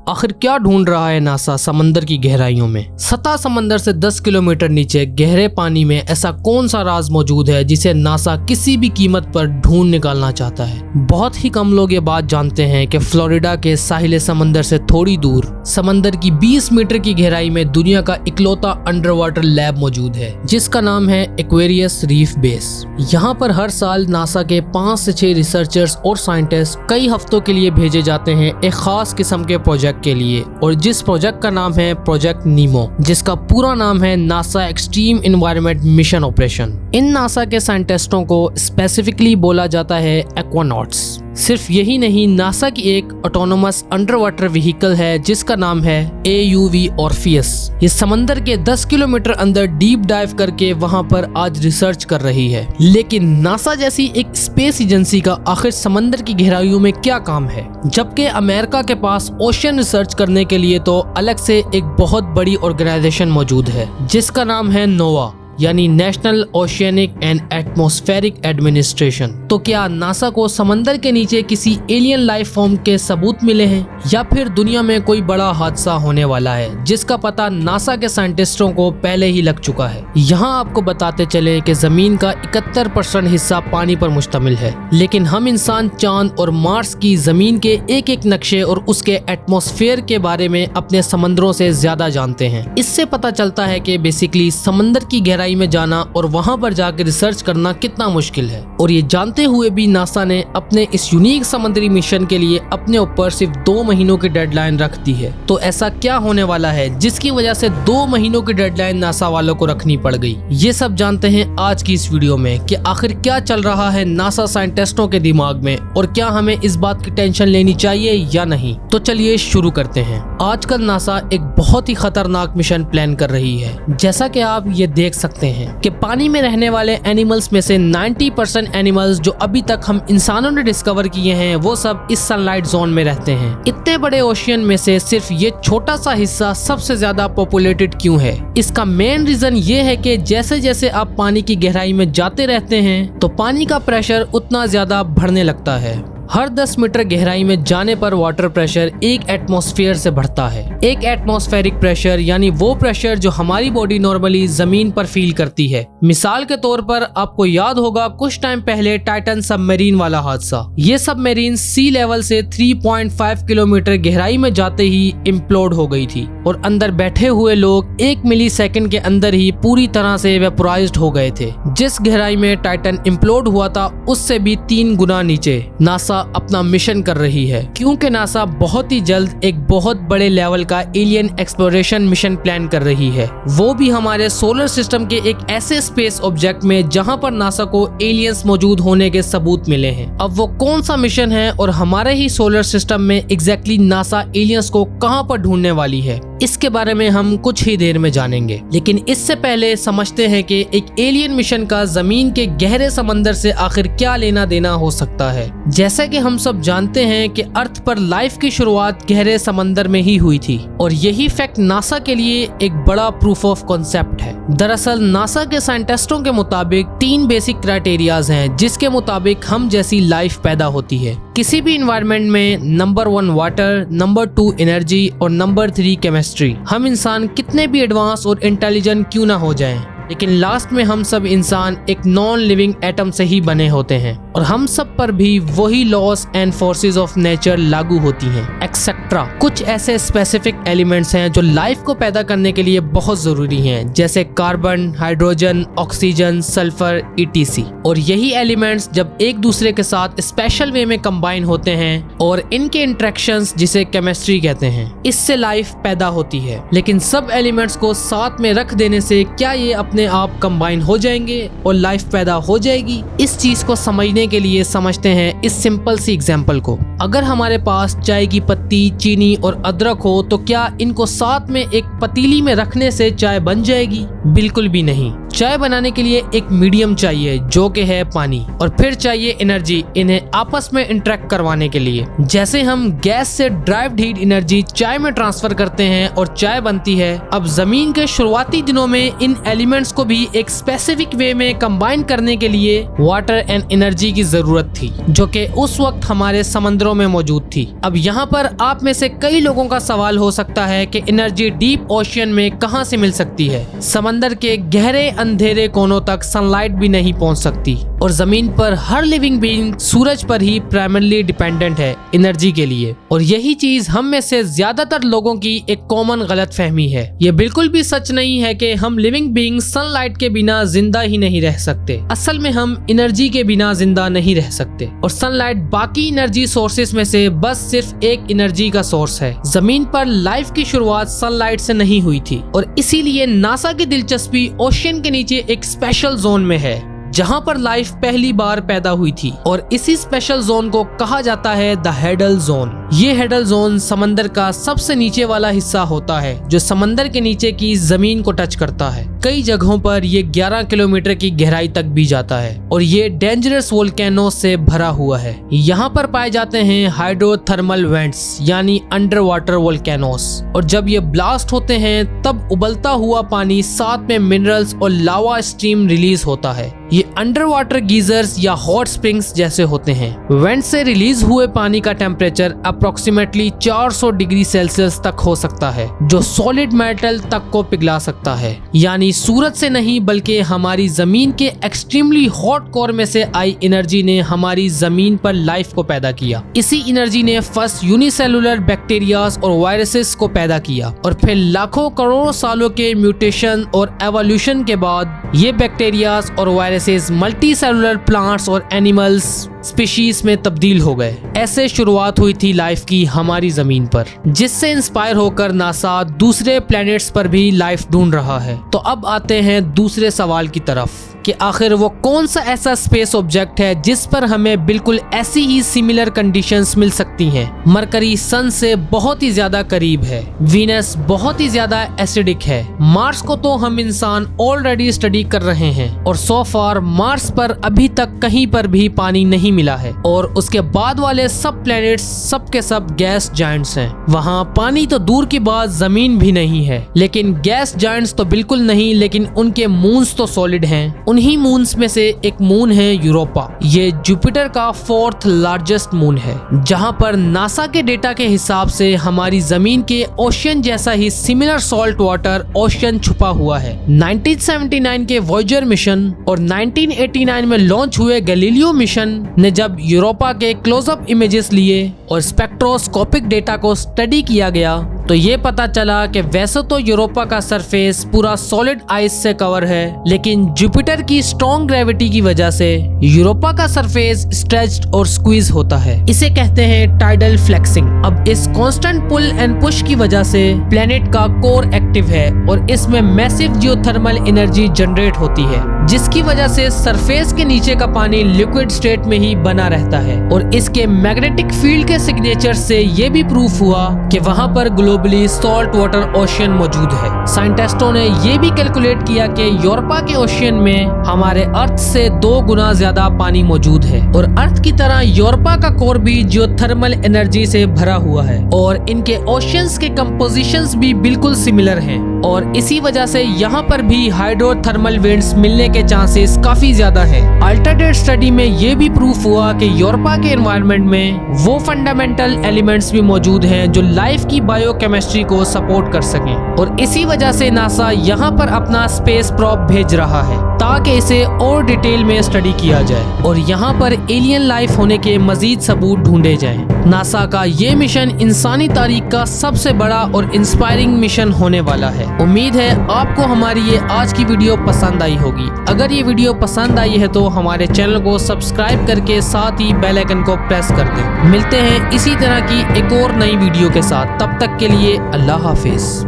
आखिर क्या ढूंढ रहा है नासा समंदर की गहराइयों में? सतह समंदर से 10 किलोमीटर नीचे गहरे पानी में ऐसा कौन सा राज मौजूद है जिसे नासा किसी भी कीमत पर ढूंढ निकालना चाहता है? बहुत ही कम लोग ये बात जानते हैं कि फ्लोरिडा के साहिल समंदर से थोड़ी दूर समंदर की 20 मीटर की गहराई में दुनिया का इकलौता अंडर वाटर लैब मौजूद है, जिसका नाम है एक्वेरियस रीफ बेस। यहाँ पर हर साल नासा के 5 से 6 रिसर्चर्स और साइंटिस्ट कई हफ्तों के लिए भेजे जाते हैं एक खास किस्म के प्रोजेक्ट के लिए, और जिस प्रोजेक्ट का नाम है प्रोजेक्ट नीमो, जिसका पूरा नाम है NASA extreme environment mission operation. इन नासा के साइंटिस्टों को स्पेसिफिकली बोला जाता है एक्वानॉट्स। सिर्फ यही नहीं, नासा की एक ऑटोनोमस अंडर वाटर व्हीकल है जिसका नाम है AUV ऑर्फियस। ये समंदर के 10 किलोमीटर अंदर डीप डाइव करके वहां पर आज रिसर्च कर रही है। लेकिन नासा जैसी एक स्पेस एजेंसी का आखिर समंदर की गहराइयों में क्या काम है, जबकि अमेरिका के पास ओशन रिसर्च करने के लिए तो अलग से एक बहुत बड़ी ऑर्गेनाइजेशन मौजूद है जिसका नाम है नोवा, यानी national oceanic and atmospheric administration. तो क्या नासा को समंदर के नीचे किसी एलियन लाइफ फॉर्म के सबूत मिले हैं, या फिर दुनिया में कोई बड़ा हादसा होने वाला है जिसका पता नासा के साइंटिस्टों को पहले ही लग चुका है? यहाँ आपको बताते चले कि जमीन का 71% हिस्सा पानी पर मुश्तमिल है, लेकिन हम इंसान चांद और मार्स की जमीन के एक एक नक्शे और उसके एटमॉस्फेयर के बारे में अपने समंदरों से ज्यादा जानते हैं। इससे पता चलता है कि बेसिकली समंदर की गहराई में जाना और वहां पर जाकर रिसर्च करना कितना मुश्किल है। और ये जानते हुए भी नासा ने अपने इस यूनिक समुद्री मिशन के लिए अपने ऊपर सिर्फ 2 महीनों की डेडलाइन रख दी है। तो ऐसा क्या होने वाला है जिसकी वजह से 2 महीनों की डेडलाइन नासा वालों को रखनी पड़ गई? ये सब जानते हैं आज की इस वीडियो में कि आखिर क्या चल रहा है नासा साइंटिस्टों के दिमाग में, और क्या हमें इस बात की टेंशन लेनी चाहिए या नहीं। तो चलिए शुरू करते हैं। आजकल नासा एक बहुत ही खतरनाक मिशन प्लान कर रही है। जैसा कि आप ये देख सकते हैं कि पानी में रहने वाले एनिमल्स में से 90% एनिमल्स जो अभी तक हम इंसानों ने डिस्कवर किए हैं वो सब इस सनलाइट जोन में रहते हैं। इतने बड़े ओशियन में से सिर्फ ये छोटा सा हिस्सा सबसे ज्यादा पॉपुलेटेड क्यों है? इसका मेन रीजन ये है कि जैसे जैसे आप पानी की गहराई में जाते रहते हैं तो पानी का प्रेशर उतना ज्यादा बढ़ने लगता है। हर 10 मीटर गहराई में जाने पर वाटर प्रेशर 1 एटमॉस्फेयर से बढ़ता है। एक एटमॉस्फेरिक प्रेशर यानी वो प्रेशर जो हमारी बॉडी नॉर्मली जमीन पर फील करती है। मिसाल के तौर पर आपको याद होगा कुछ टाइम पहले टाइटन सबमरीन वाला हादसा। ये सबमरीन सी लेवल से 3.5 किलोमीटर गहराई में जाते ही इम्प्लोड हो गई थी, और अंदर बैठे हुए लोग 1 मिली सेकेंड के अंदर ही पूरी तरह से वेपोराइज्ड हो गए थे। जिस गहराई में टाइटन इम्प्लोड हुआ था उससे भी 3 गुना नीचे नासा अपना मिशन कर रही है, क्योंकि नासा बहुत ही जल्द एक बहुत बड़े लेवल का एलियन एक्सप्लोरेशन मिशन प्लान कर रही है, वो भी हमारे सोलर सिस्टम के एक ऐसे स्पेस ऑब्जेक्ट में जहां पर नासा को एलियंस मौजूद होने के सबूत मिले हैं। अब वो कौन सा मिशन है और हमारे ही सोलर सिस्टम में एग्जैक्टली नासा एलियंस को कहां पर ढूंढने वाली है, इसके बारे में हम कुछ ही देर में जानेंगे। लेकिन इससे पहले समझते हैं कि एक एलियन मिशन का जमीन के गहरे समंदर से आखिर क्या लेना देना हो सकता है। जैसे कि हम सब जानते हैं कि अर्थ पर लाइफ की शुरुआत गहरे समंदर में ही हुई थी, और यही फैक्ट नासा के लिए एक बड़ा प्रूफ ऑफ कॉन्सेप्ट है। दरअसल नासा के साइंटिस्टों के मुताबिक 3 बेसिक क्राइटेरियाज हैं जिसके मुताबिक हम जैसी लाइफ पैदा होती है किसी भी इन्वायरमेंट में। नंबर 1 वाटर, नंबर 2 एनर्जी और नंबर 3 केमिस्ट्री। हम इंसान कितने भी एडवांस और इंटेलिजेंट क्यों ना हो जाएं, लेकिन लास्ट में हम सब इंसान एक नॉन लिविंग एटम से ही बने होते हैं, और हम सब पर भी वही loss and forces of nature लागू होती हैं, एक्सेट्रा। कुछ ऐसे स्पेसिफिक एलिमेंट्स हैं जो लाइफ को पैदा करने के लिए बहुत जरूरी हैं, जैसे carbon, hydrogen, oxygen, sulphur, ETC। और यही एलिमेंट्स जब एक दूसरे के साथ स्पेशल वे में कंबाइन होते हैं और इनके इंटरेक्शंस, जिसे केमिस्ट्री कहते हैं, इससे लाइफ पैदा होती है। लेकिन सब एलिमेंट्स को साथ में रख देने से क्या ये अपने आप कंबाइन हो जाएंगे और लाइफ पैदा हो जाएगी? इस चीज को समझने के लिए समझते हैं इस सिंपल सी एग्जांपल को। अगर हमारे पास चाय की पत्ती, चीनी और अदरक हो तो क्या इनको साथ में एक पतीली में रखने से चाय बन जाएगी? बिल्कुल भी नहीं। चाय बनाने के लिए एक मीडियम चाहिए जो कि है पानी, और फिर चाहिए एनर्जी इन्हें आपस में इंटरेक्ट करवाने के लिए। जैसे हम गैस से ड्राइव्ड हीट एनर्जी चाय में ट्रांसफर करते हैं और चाय बनती है, अब जमीन के शुरुआती दिनों में इन एलिमेंट्स को भी एक स्पेसिफिक वे में कंबाइन करने के लिए वाटर एंड एनर्जी की जरूरत थी, जो कि उस वक्त हमारे समंदरों केंद्रों में मौजूद थी। अब यहाँ पर आप में से कई लोगों का सवाल हो सकता है कि एनर्जी डीप ओशियन में कहाँ से मिल सकती है। समंदर के गहरे अंधेरे कोनों तक सनलाइट भी नहीं पहुँच सकती और जमीन पर हर लिविंग बीइंग सूरज पर ही प्राइमरली डिपेंडेंट है एनर्जी के लिए। और यही चीज हम में से ज्यादातर लोगों की एक कॉमन गलत फहमी है। ये बिल्कुल भी सच नहीं है कि हम लिविंग बीइंग सनलाइट के बिना जिंदा ही नहीं रह सकते। असल में हम एनर्जी के बिना जिंदा नहीं रह सकते और सनलाइट बाकी एनर्जी सोर्सेस में से बस सिर्फ एक एनर्जी का सोर्स है। जमीन पर लाइफ की शुरुआत सनलाइट से नहीं हुई थी और इसीलिए नासा की दिलचस्पी ओशियन के नीचे एक स्पेशल जोन में है जहां पर लाइफ पहली बार पैदा हुई थी और इसी स्पेशल जोन को कहा जाता है द हेडल जोन। ये हेडल जोन समंदर का सबसे नीचे वाला हिस्सा होता है जो समंदर के नीचे की जमीन को टच करता है। कई जगहों पर ये 11 किलोमीटर की गहराई तक भी जाता है और ये डेंजरस वोल्केनो से भरा हुआ है। यहाँ पर पाए जाते हैं हाइड्रोथर्मल वेंट्स यानी अंडर वाटर वोल्केनोस और जब ये ब्लास्ट होते हैं तब उबलता हुआ पानी साथ में मिनरल्स और लावा स्टीम रिलीज होता है। ये अंडर वाटर गीजर्स या हॉट स्प्रिंग्स जैसे होते हैं। वेंट से रिलीज हुए पानी का टेम्परेचर अप्रोक्सीमेटली 400 डिग्री सेल्सियस तक हो सकता है जो सॉलिड मेटल तक को पिघला सकता है। यानी सूरज से नहीं बल्कि हमारी जमीन के एक्सट्रीमली हॉट कोर में से आई एनर्जी ने हमारी जमीन पर लाइफ को पैदा किया। इसी एनर्जी ने फर्स्ट यूनिसेलुलर बैक्टीरियाज और वायरसेस को पैदा किया और फिर लाखों करोड़ों सालों के म्यूटेशन और एवोल्यूशन के बाद ये बैक्टीरियाज और वायरसेस मल्टी सेलुलर प्लांट्स और एनिमल्स स्पीशीज में तब्दील हो गए। ऐसे शुरुआत हुई थी लाइफ की हमारी जमीन पर, जिससे इंस्पायर होकर नासा दूसरे प्लैनेट्स पर भी लाइफ ढूंढ रहा है। तो अब आते हैं दूसरे सवाल की तरफ कि आखिर वो कौन सा ऐसा स्पेस ऑब्जेक्ट है जिस पर हमें बिल्कुल ऐसी ही सिमिलर कंडीशंस मिल सकती हैं। मरकरी सन से बहुत ही ज्यादा करीब है, वीनस बहुत ही ज्यादा एसिडिक है, मार्स को तो हम इंसान ऑलरेडी स्टडी कर रहे हैं और सो फार मार्स पर अभी तक कहीं पर भी पानी नहीं मिला है और उसके बाद वाले सब प्लैनेट्स सब के सब गैस जायंट्स हैं। वहाँ पानी तो दूर की बात जमीन भी नहीं है, लेकिन गैस जायंट्स तो बिल्कुल नहीं, लेकिन उनके मून्स तो सॉलिड हैं। उन्हीं मून्स में से एक मून है यूरोपा। ये जुपिटर का 4th लार्जेस्ट मून है, जहां पर नासा के डेटा के हिसाब से हमारी जमीन के ओशियन जैसा ही सिमिलर सॉल्ट वाटर ओशियन छुपा हुआ है। 1979 के वॉयेजर मिशन और 1989 में लॉन्च हुए गैलीलियो मिशन ने जब यूरोपा के क्लोजअप इमेजेस लिए और स्पेक्ट्रोस्कोपिक डेटा को स्टडी किया गया तो ये पता चला कि वैसे तो यूरोपा का सरफेस पूरा सॉलिड आइस से कवर है, लेकिन जुपिटर की स्ट्रॉन्ग ग्रेविटी की वजह से यूरोपा का सरफेस स्ट्रेच्ड और स्क्वीज होता है। इसे कहते हैं टाइडल फ्लेक्सिंग। अब इस कांस्टेंट पुल एंड पुश की वजह से प्लेनेट का कोर एक्टिव है और इसमें मैसिव जियोथर्मल एनर्जी जनरेट होती है, जिसकी वजह से सरफेस के नीचे का पानी लिक्विड स्टेट में ही बना रहता है। और इसके मैग्नेटिक फील्ड के सिग्नेचर से ये भी प्रूफ हुआ कि वहाँ पर ग्लोबली सॉल्ट वाटर ओशियन मौजूद है। साइंटिस्टों ने ये भी कैलकुलेट किया कि यूरोपा के ओशियन में हमारे अर्थ से 2 गुना ज्यादा पानी मौजूद है और अर्थ की तरह यूरोपा का कोर भी जियोथर्मल एनर्जी से भरा हुआ है और इनके ओशियंस के कंपोजिशंस भी बिल्कुल सिमिलर हैं और इसी वजह से यहाँ पर भी हाइड्रोथर्मल विंड्स मिलने के चांसेस काफी ज्यादा है। अल्टरनेट स्टडी में ये भी प्रूफ हुआ कि यूरोपा के एनवायरनमेंट में वो फंडामेंटल एलिमेंट्स भी मौजूद हैं जो लाइफ की बायोकेमिस्ट्री को सपोर्ट कर सकें और इसी वजह से नासा यहाँ पर अपना स्पेस प्रोब भेज रहा है ताकि इसे और डिटेल में स्टडी किया जाए और यहाँ पर एलियन लाइफ होने के मजीद सबूत ढूंढे जाएं। नासा का ये मिशन इंसानी तारीख का सबसे बड़ा और इंस्पायरिंग मिशन होने वाला है। उम्मीद है आपको हमारी ये आज की वीडियो पसंद आई होगी। अगर ये वीडियो पसंद आई है तो हमारे चैनल को सब्सक्राइब करके साथ ही बेल आइकन को प्रेस कर दें। मिलते हैं इसी तरह की एक और नई वीडियो के साथ, तब तक के लिए अल्लाह हाफिज।